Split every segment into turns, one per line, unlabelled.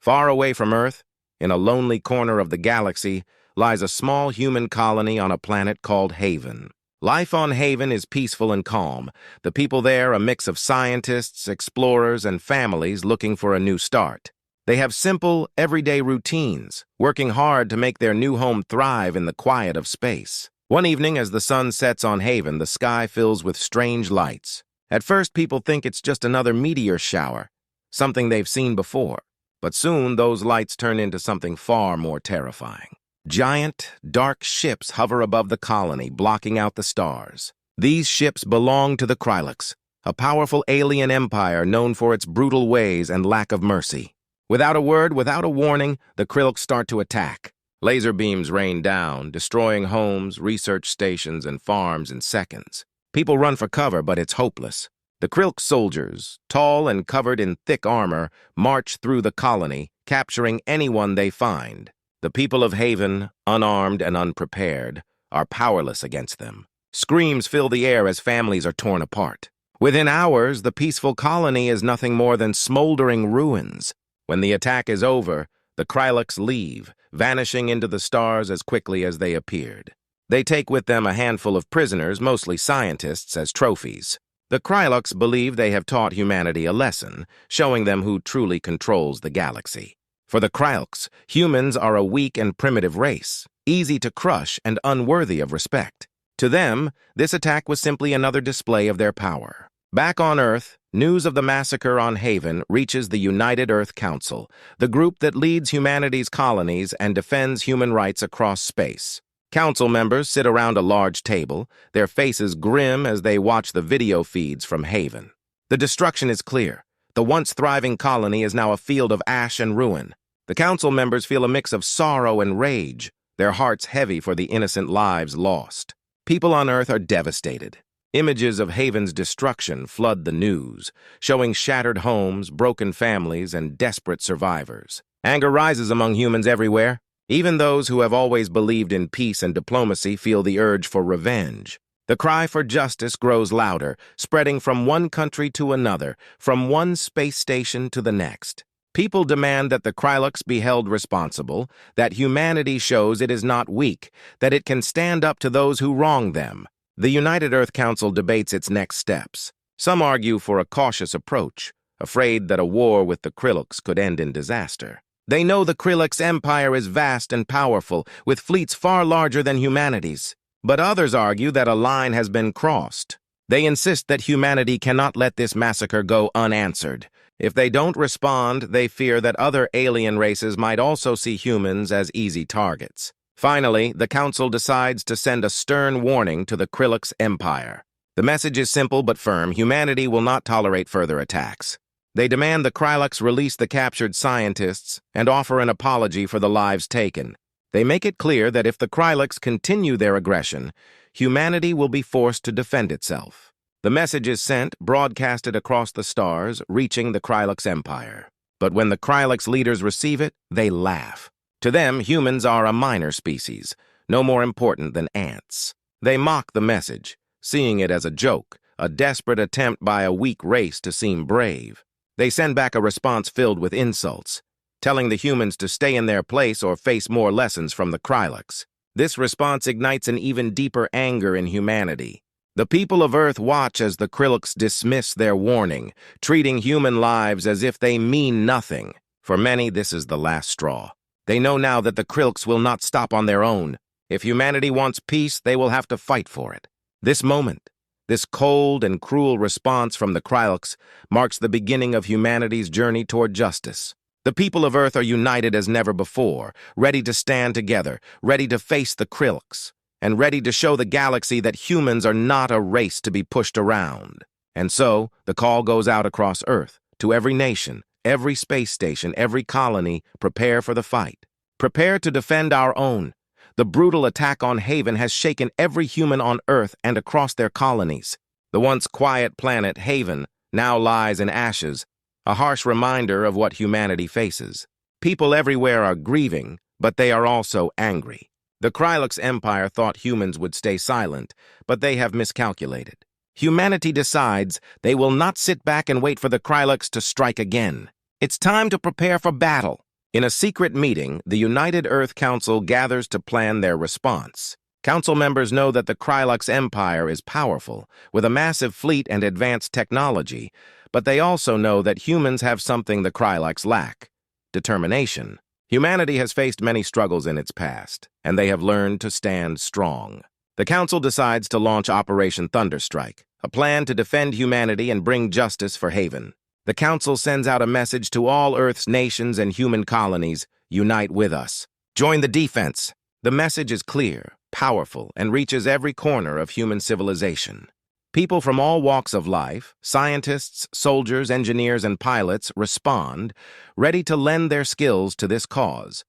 Far away from Earth, in a lonely corner of the galaxy, lies a small human colony on a planet called Haven. Life on Haven is peaceful and calm. The people there a mix of scientists, explorers, and families looking for a new start. They have simple, everyday routines, working hard to make their new home thrive in the quiet of space. One evening, as the sun sets on Haven, the sky fills with strange lights. At first, people think it's just another meteor shower, something they've seen before. But soon, those lights turn into something far more terrifying. Giant, dark ships hover above the colony, blocking out the stars. These ships belong to the Krylux, a powerful alien empire known for its brutal ways and lack of mercy. Without a word, without a warning, the Krylux start to attack. Laser beams rain down, destroying homes, research stations, and farms in seconds. People run for cover, but it's hopeless. The Krylux soldiers, tall and covered in thick armor, march through the colony, capturing anyone they find. The people of Haven, unarmed and unprepared, are powerless against them. Screams fill the air as families are torn apart. Within hours, the peaceful colony is nothing more than smoldering ruins. When the attack is over, the Krylux leave, vanishing into the stars as quickly as they appeared. They take with them a handful of prisoners, mostly scientists, as trophies. The Krylux believe they have taught humanity a lesson, showing them who truly controls the galaxy. For the Krylux, humans are a weak and primitive race, easy to crush and unworthy of respect. To them, this attack was simply another display of their power. Back on Earth, news of the massacre on Haven reaches the United Earth Council, the group that leads humanity's colonies and defends human rights across space. Council members sit around a large table, their faces grim as they watch the video feeds from Haven. The destruction is clear. The once thriving colony is now a field of ash and ruin. The council members feel a mix of sorrow and rage, their hearts heavy for the innocent lives lost. People on Earth are devastated. Images of Haven's destruction flood the news, showing shattered homes, broken families, and desperate survivors. Anger rises among humans everywhere. Even those who have always believed in peace and diplomacy feel the urge for revenge. The cry for justice grows louder, spreading from one country to another, from one space station to the next. People demand that the Krylux be held responsible, that humanity shows it is not weak, that it can stand up to those who wrong them. The United Earth Council debates its next steps. Some argue for a cautious approach, afraid that a war with the Krylux could end in disaster. They know the Krylux Empire is vast and powerful, with fleets far larger than humanity's. But others argue that a line has been crossed. They insist that humanity cannot let this massacre go unanswered. If they don't respond, they fear that other alien races might also see humans as easy targets. Finally, the Council decides to send a stern warning to the Krylux Empire. The message is simple but firm: humanity will not tolerate further attacks. They demand the Krylux release the captured scientists and offer an apology for the lives taken. They make it clear that if the Krylux continue their aggression, humanity will be forced to defend itself. The message is sent, broadcasted across the stars, reaching the Krylux Empire. But when the Krylux leaders receive it, they laugh. To them, humans are a minor species, no more important than ants. They mock the message, seeing it as a joke, a desperate attempt by a weak race to seem brave. They send back a response filled with insults, telling the humans to stay in their place or face more lessons from the Krylux. This response ignites an even deeper anger in humanity. The people of Earth watch as the Krylux dismiss their warning, treating human lives as if they mean nothing. For many, this is the last straw. They know now that the Krylux will not stop on their own. If humanity wants peace, they will have to fight for it. This moment, this cold and cruel response from the Krylux, marks the beginning of humanity's journey toward justice. The people of Earth are united as never before, ready to stand together, ready to face the Krylux, and ready to show the galaxy that humans are not a race to be pushed around. And so, the call goes out across Earth, to every nation, every space station, every colony: prepare for the fight. Prepare to defend our own. The brutal attack on Haven has shaken every human on Earth and across their colonies. The once quiet planet Haven now lies in ashes, a harsh reminder of what humanity faces. People everywhere are grieving, but they are also angry. The Krylux Empire thought humans would stay silent, but they have miscalculated. Humanity decides they will not sit back and wait for the Krylux to strike again. It's time to prepare for battle. In a secret meeting, the United Earth Council gathers to plan their response. Council members know that the Krylux Empire is powerful, with a massive fleet and advanced technology, but they also know that humans have something the Krylux lack: determination. Humanity has faced many struggles in its past, and they have learned to stand strong. The Council decides to launch Operation Thunderstrike, a plan to defend humanity and bring justice for Haven. The Council sends out a message to all Earth's nations and human colonies: unite with us. Join the defense. The message is clear, powerful, and reaches every corner of human civilization. People from all walks of life, scientists, soldiers, engineers, and pilots, respond, ready to lend their skills to this cause.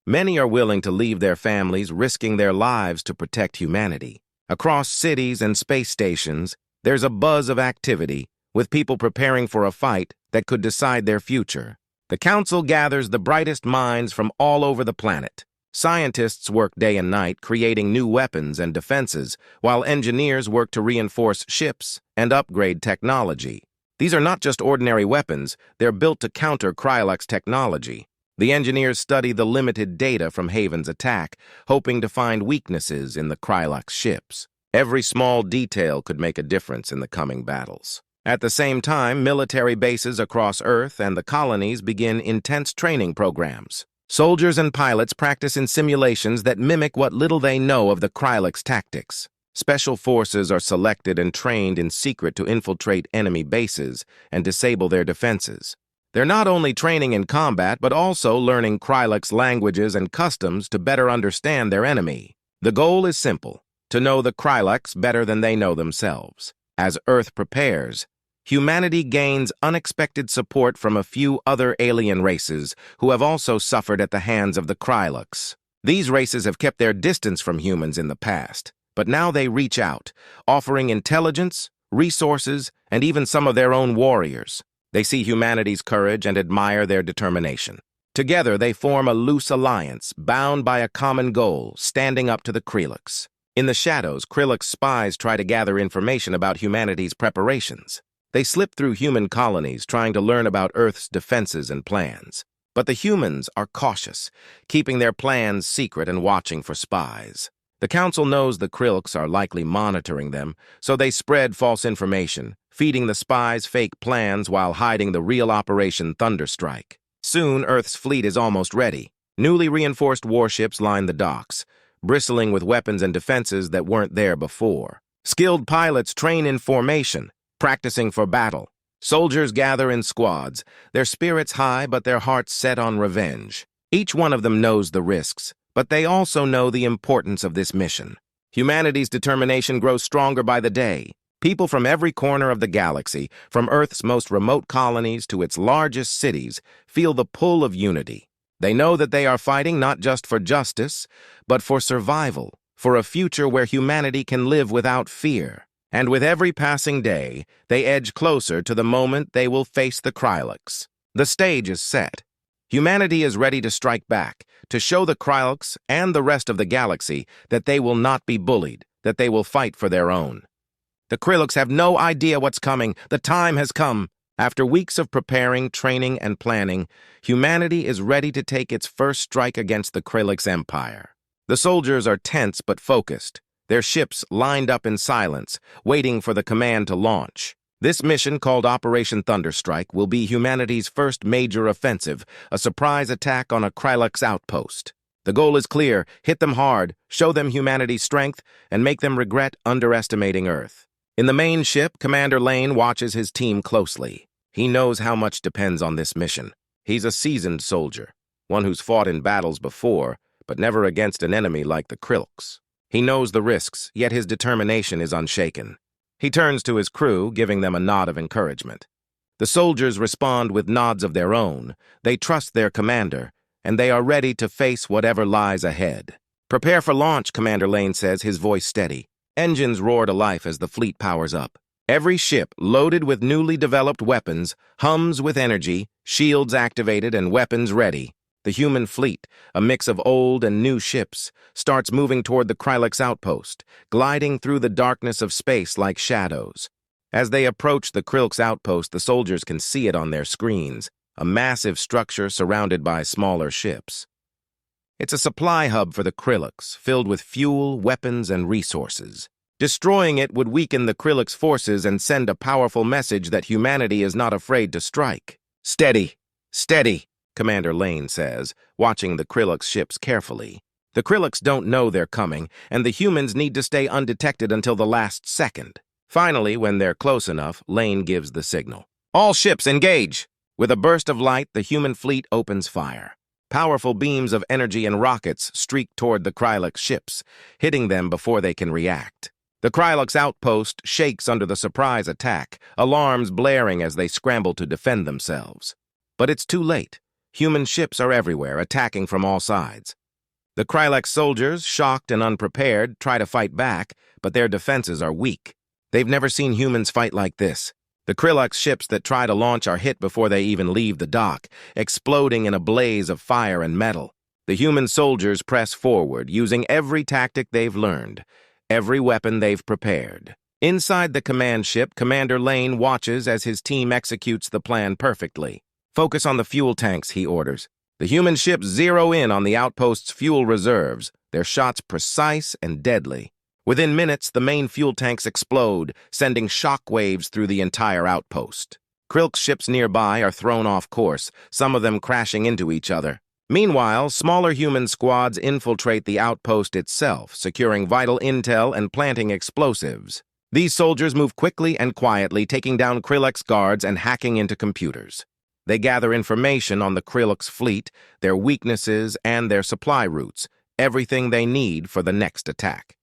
Many are willing to leave their families, risking their lives to protect humanity. Across cities and space stations, there's a buzz of activity, with people preparing for a fight that could decide their future. The Council gathers the brightest minds from all over the planet. Scientists work day and night creating new weapons and defenses, while engineers work to reinforce ships and upgrade technology. These are not just ordinary weapons, they're built to counter Krylux technology. The engineers study the limited data from Haven's attack, hoping to find weaknesses in the Krylux ships. Every small detail could make a difference in the coming battles. At the same time, military bases across Earth and the colonies begin intense training programs. Soldiers and pilots practice in simulations that mimic what little they know of the Krylux tactics. Special forces are selected and trained in secret to infiltrate enemy bases and disable their defenses. They're not only training in combat, but also learning Krylux languages and customs to better understand their enemy. The goal is simple: to know the Krylux better than they know themselves. As Earth prepares, humanity gains unexpected support from a few other alien races who have also suffered at the hands of the Krylux. These races have kept their distance from humans in the past, but now they reach out, offering intelligence, resources, and even some of their own warriors. They see humanity's courage and admire their determination. Together, they form a loose alliance, bound by a common goal: standing up to the Krylux. In the shadows, Krylux spies try to gather information about humanity's preparations. They slip through human colonies, trying to learn about Earth's defenses and plans. But the humans are cautious, keeping their plans secret and watching for spies. The Council knows the Krylux are likely monitoring them, so they spread false information, feeding the spies fake plans while hiding the real Operation Thunderstrike. Soon, Earth's fleet is almost ready. Newly reinforced warships line the docks, bristling with weapons and defenses that weren't there before. Skilled pilots train in formation, practicing for battle. Soldiers gather in squads, their spirits high but their hearts set on revenge. Each one of them knows the risks, but they also know the importance of this mission. Humanity's determination grows stronger by the day. People from every corner of the galaxy, from Earth's most remote colonies to its largest cities, feel the pull of unity. They know that they are fighting not just for justice, but for survival, for a future where humanity can live without fear. And with every passing day, they edge closer to the moment they will face the Krylux. The stage is set. Humanity is ready to strike back, to show the Krylux and the rest of the galaxy that they will not be bullied, that they will fight for their own. The Krylux have no idea what's coming. The time has come. After weeks of preparing, training, and planning, humanity is ready to take its first strike against the Krylux Empire. The soldiers are tense but focused, their ships lined up in silence, waiting for the command to launch. This mission, called Operation Thunderstrike, will be humanity's first major offensive, a surprise attack on a Krylux outpost. The goal is clear: hit them hard, show them humanity's strength, and make them regret underestimating Earth. In the main ship, Commander Lane watches his team closely. He knows how much depends on this mission. He's a seasoned soldier, one who's fought in battles before, but never against an enemy like the Krylux. He knows the risks, yet his determination is unshaken. He turns to his crew, giving them a nod of encouragement. The soldiers respond with nods of their own. They trust their commander, and they are ready to face whatever lies ahead. "Prepare for launch," Commander Lane says, his voice steady. Engines roar to life as the fleet powers up. Every ship, loaded with newly developed weapons, hums with energy, shields activated and weapons ready. The human fleet, a mix of old and new ships, starts moving toward the Krylux outpost, gliding through the darkness of space like shadows. As they approach the Krylux outpost, the soldiers can see it on their screens. a massive structure surrounded by smaller ships. It's a supply hub for the Krillix, filled with fuel, weapons, and resources. Destroying it would weaken the Krillix forces and send a powerful message that humanity is not afraid to strike. "Steady! Steady!" Commander Lane says, watching the Krillix ships carefully. The Krillix don't know they're coming, and the humans need to stay undetected until the last second. Finally, when they're close enough, Lane gives the signal. "All ships, engage!" With a burst of light, the human fleet opens fire. Powerful beams of energy and rockets streak toward the Krillix ships, hitting them before they can react. The Krillix outpost shakes under the surprise attack, alarms blaring as they scramble to defend themselves. But it's too late. Human ships are everywhere, attacking from all sides. The Krillix soldiers, shocked and unprepared, try to fight back, but their defenses are weak. They've never seen humans fight like this. The Krillix ships that try to launch are hit before they even leave the dock, exploding in a blaze of fire and metal. The human soldiers press forward, using every tactic they've learned, every weapon they've prepared. Inside the command ship, Commander Lane watches as his team executes the plan perfectly. "Focus on the fuel tanks," he orders. The human ships zero in on the outpost's fuel reserves, their shots precise and deadly. Within minutes, the main fuel tanks explode, sending shock waves through the entire outpost. Krillix ships nearby are thrown off course, some of them crashing into each other. Meanwhile, smaller human squads infiltrate the outpost itself, securing vital intel and planting explosives. These soldiers move quickly and quietly, taking down Krillix guards and hacking into computers. They gather information on the Krillix fleet, their weaknesses, and their supply routes, everything they need for the next attack.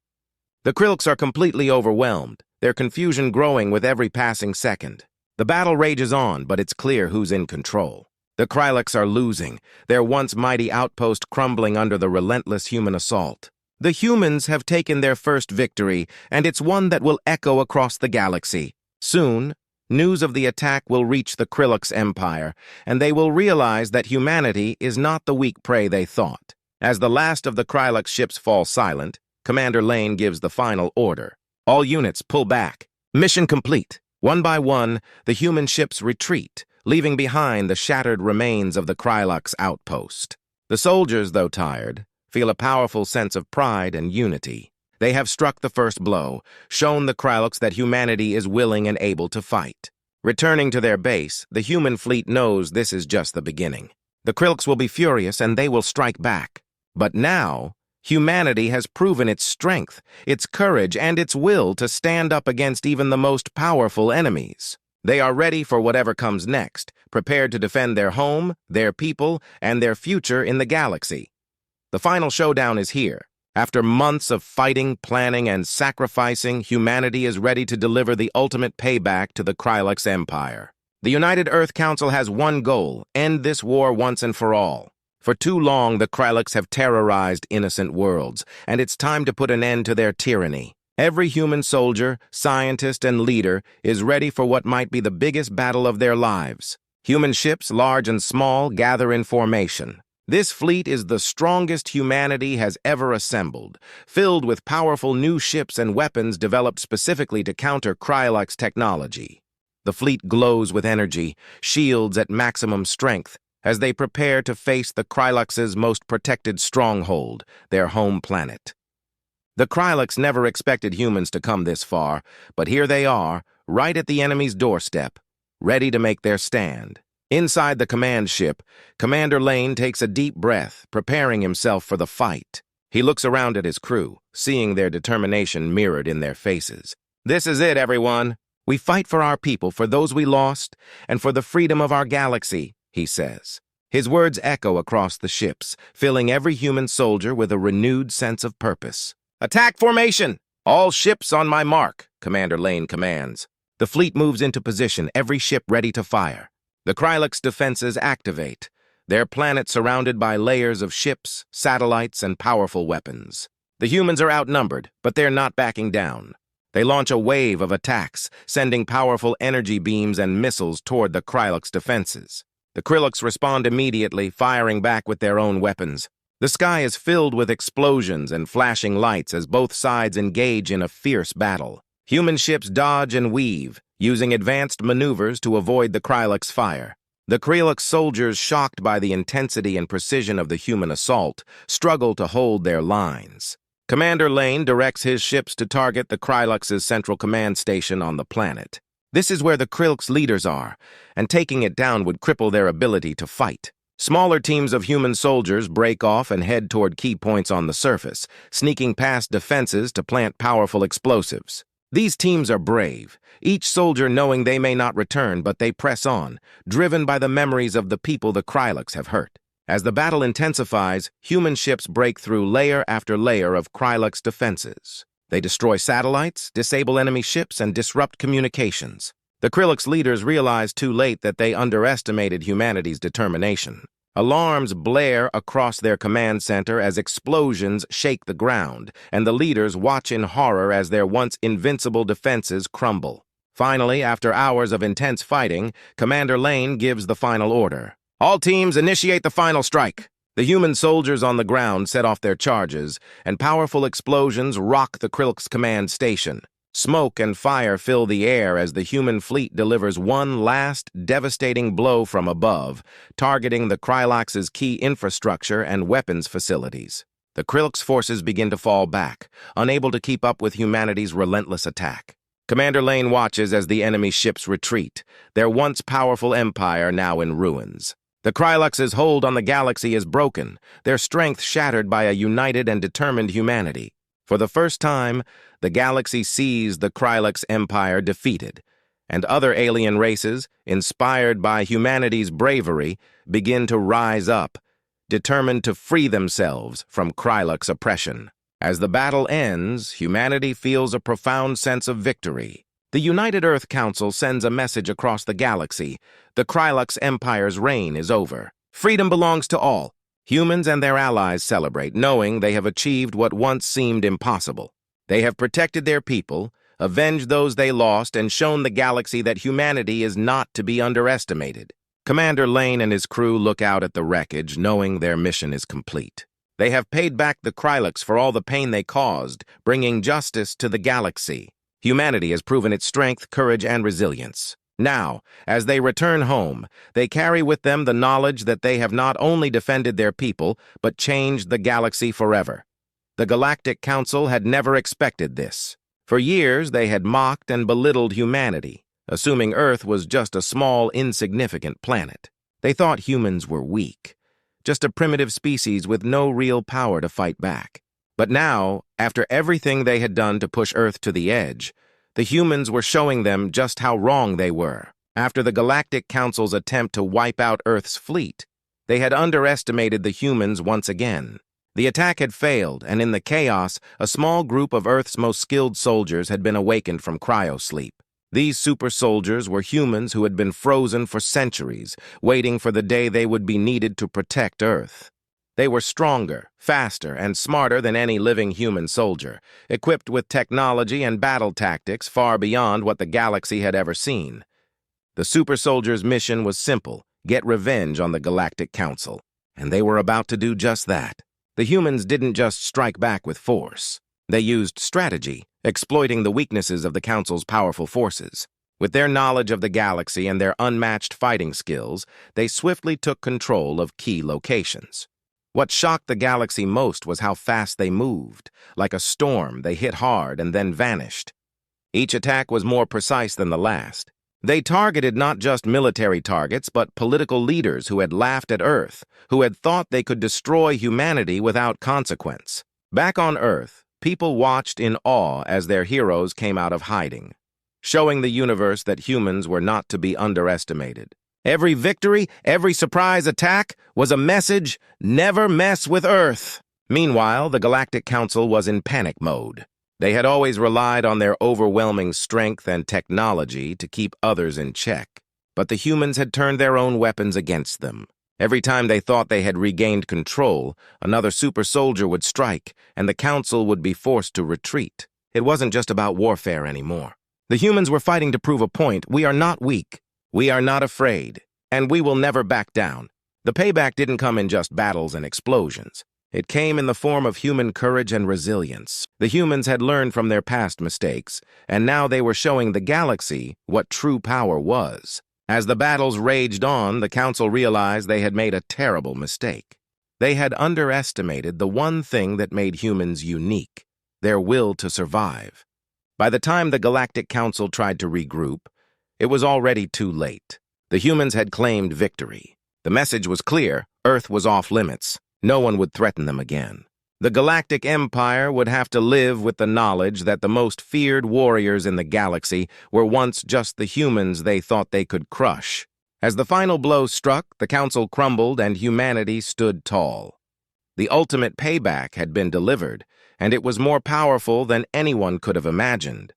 The Krillix are completely overwhelmed, their confusion growing with every passing second. The battle rages on, but it's clear who's in control. The Krillix are losing, their once mighty outpost crumbling under the relentless human assault. The humans have taken their first victory, and it's one that will echo across the galaxy. Soon, news of the attack will reach the Krillix Empire, and they will realize that humanity is not the weak prey they thought. As the last of the Krillix ships fall silent, Commander Lane gives the final order. "All units, pull back. Mission complete." One by one, the human ships retreat, leaving behind the shattered remains of the Krillix outpost. The soldiers, though tired, feel a powerful sense of pride and unity. They have struck the first blow, shown the Krillix that humanity is willing and able to fight. Returning to their base, the human fleet knows this is just the beginning. The Krillix will be furious and they will strike back. But now, humanity has proven its strength, its courage, and its will to stand up against even the most powerful enemies. They are ready for whatever comes next, prepared to defend their home, their people, and their future in the galaxy. The final showdown is here. After months of fighting, planning, and sacrificing, humanity is ready to deliver the ultimate payback to the Krillix Empire. The United Earth Council has one goal: end this war once and for all. For too long, the Krillix have terrorized innocent worlds, and it's time to put an end to their tyranny. Every human soldier, scientist, and leader is ready for what might be the biggest battle of their lives. Human ships, large and small, gather in formation. This fleet is the strongest humanity has ever assembled, filled with powerful new ships and weapons developed specifically to counter Krillix technology. The fleet glows with energy, shields at maximum strength, as they prepare to face the Krillix's most protected stronghold, their home planet. The Krillix never expected humans to come this far, but here they are, right at the enemy's doorstep, ready to make their stand. Inside the command ship, Commander Lane takes a deep breath, preparing himself for the fight. He looks around at his crew, seeing their determination mirrored in their faces. "This is it, everyone. We fight for our people, for those we lost, and for the freedom of our galaxy," he says. His words echo across the ships, filling every human soldier with a renewed sense of purpose. "Attack formation! All ships on my mark," Commander Lane commands. The fleet moves into position, every ship ready to fire. The Krillix defenses activate, their planet surrounded by layers of ships, satellites, and powerful weapons. The humans are outnumbered, but they're not backing down. They launch a wave of attacks, sending powerful energy beams and missiles toward the Krillix defenses. The Krillix respond immediately, firing back with their own weapons. The sky is filled with explosions and flashing lights as both sides engage in a fierce battle. Human ships dodge and weave, using advanced maneuvers to avoid the Krillix fire. The Krelix soldiers, shocked by the intensity and precision of the human assault, struggle to hold their lines. Commander Lane directs his ships to target the Krelix's central command station on the planet. This is where the Krelix leaders are, and taking it down would cripple their ability to fight. Smaller teams of human soldiers break off and head toward key points on the surface, sneaking past defenses to plant powerful explosives. These teams are brave, each soldier knowing they may not return, but they press on, driven by the memories of the people the Krelix have hurt. As the battle intensifies, human ships break through layer after layer of Krelix defenses. They destroy satellites, disable enemy ships, and disrupt communications. The Krelix leaders realize too late that they underestimated humanity's determination. Alarms blare across their command center as explosions shake the ground, and the leaders watch in horror as their once invincible defenses crumble. Finally, after hours of intense fighting, Commander Lane gives the final order. All teams initiate the final strike. The human soldiers on the ground set off their charges, and powerful explosions rock the Krelix command station. Smoke and fire fill the air as the human fleet delivers one last devastating blow from above, targeting the Krelix's key infrastructure and weapons facilities. The Krelix forces begin to fall back, unable to keep up with humanity's relentless attack. Commander Lane watches as the enemy ships retreat, their once powerful empire now in ruins. The Krelix's hold on the galaxy is broken, their strength shattered by a united and determined humanity. For the first time, the galaxy sees the Krelix Empire defeated, and other alien races, inspired by humanity's bravery, begin to rise up, determined to free themselves from Krelix oppression. As the battle ends, humanity feels a profound sense of victory. The United Earth Council sends a message across the galaxy. The Krelix Empire's reign is over. Freedom belongs to all. Humans and their allies celebrate, knowing they have achieved what once seemed impossible. They have protected their people, avenged those they lost, and shown the galaxy that humanity is not to be underestimated. Commander Lane and his crew look out at the wreckage, knowing their mission is complete. They have paid back the Krelix for all the pain they caused, bringing justice to the galaxy. Humanity has proven its strength, courage, and resilience. Now, as they return home, they carry with them the knowledge that they have not only defended their people, but changed the galaxy forever. The Galactic Council had never expected this. For years, they had mocked and belittled humanity, assuming Earth was just a small, insignificant planet. They thought humans were weak, just a primitive species with no real power to fight back. But now, after everything they had done to push Earth to the edge, the humans were showing them just how wrong they were. After the Galactic Council's attempt to wipe out Earth's fleet, they had underestimated the humans once again. The attack had failed, and in the chaos, a small group of Earth's most skilled soldiers had been awakened from cryosleep. These super soldiers were humans who had been frozen for centuries, waiting for the day they would be needed to protect Earth. They were stronger, faster, and smarter than any living human soldier, equipped with technology and battle tactics far beyond what the galaxy had ever seen. The super soldiers' mission was simple: get revenge on the Galactic Council. And they were about to do just that. The humans didn't just strike back with force. They used strategy, exploiting the weaknesses of the Council's powerful forces. With their knowledge of the galaxy and their unmatched fighting skills, they swiftly took control of key locations. What shocked the galaxy most was how fast they moved. Like a storm, they hit hard and then vanished. Each attack was more precise than the last. They targeted not just military targets, but political leaders who had laughed at Earth, who had thought they could destroy humanity without consequence. Back on Earth, people watched in awe as their heroes came out of hiding, showing the universe that humans were not to be underestimated. Every victory, every surprise attack was a message: never mess with Earth. Meanwhile, the Galactic Council was in panic mode. They had always relied on their overwhelming strength and technology to keep others in check. But the humans had turned their own weapons against them. Every time they thought they had regained control, another super soldier would strike, and the Council would be forced to retreat. It wasn't just about warfare anymore. The humans were fighting to prove a point: we are not weak. We are not afraid, and we will never back down. The payback didn't come in just battles and explosions. It came in the form of human courage and resilience. The humans had learned from their past mistakes, and now they were showing the galaxy what true power was. As the battles raged on, the council realized they had made a terrible mistake. They had underestimated the one thing that made humans unique, their will to survive. By the time the Galactic Council tried to regroup, it was already too late. The humans had claimed victory. The message was clear: Earth was off limits. No one would threaten them again. The Galactic Empire would have to live with the knowledge that the most feared warriors in the galaxy were once just the humans they thought they could crush. As the final blow struck, the Council crumbled and humanity stood tall. The ultimate payback had been delivered, and it was more powerful than anyone could have imagined.